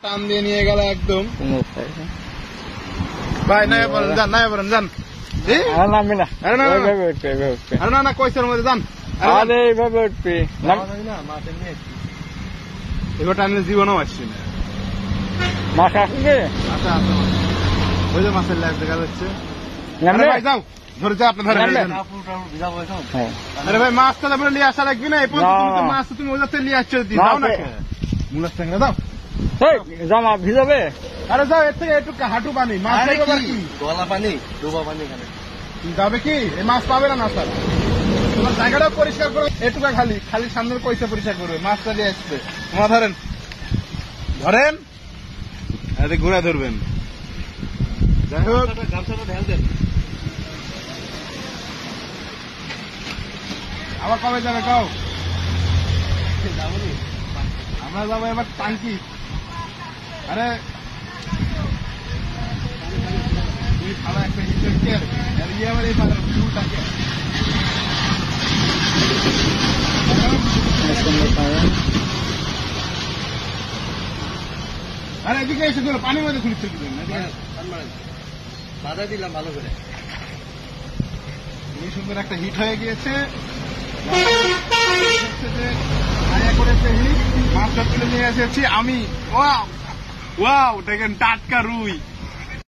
টান দিয়ে নিয়ে গেল একদম। ভাই নাই বলেন, যান নাই বলেন, যান। নামবি না, না না কইসের মধ্যে যান। আরে এইভাবে উঠবি এবার টানলে জীবনও আসছি না। মাছ আসবে, আচ্ছা আচ্ছা, ওই যে মাছের লাইফ দেখা যাচ্ছে। ভাই যাও, ধরে যা আপনি ধরে। আরে ভাই মাছটা তারপরে নিয়ে আসা লাগবে না, এই পর্যন্ত মাছ তুমি ওজাতে নিয়ে আসছো, যাও না মুলার সঙ্গে দাও। জামা ভিজাবে। আরে যাও, এর থেকে একটু হাঁটু পানি, মাছ কি গলা পানি, ডোবা পানি এখানে যাবে কি? এই মাছ পাবে না স্যার। তোমার জায়গাটা পরিষ্কার করো, এটুকা খালি খালি সামনের পয়সা পরিষ্কার করবে, মাছটা দিয়ে আসবে। তোমার ধরেন ধরেন, ঘুরে ধরবেন। যাই হোক, গামছাটা ঢেল দেন। আবার কবে যাবে কাউ? আমরা যাবো এবার টাঙ্কি। আরে ভালো একটা হিসেব ইয়ে আবার এই ফুলটাকে আরে এদিকে এসে ধরো, পানির মধ্যে খুলছে বাধা দিলাম ভালো করে। এই সুন্দর একটা হিট হয়ে গিয়েছে, করেছে হিট। মাছটা তুলে নিয়ে এসেছি আমি। ওয়াও ওয়াও, দেখেন টাটকা রুই।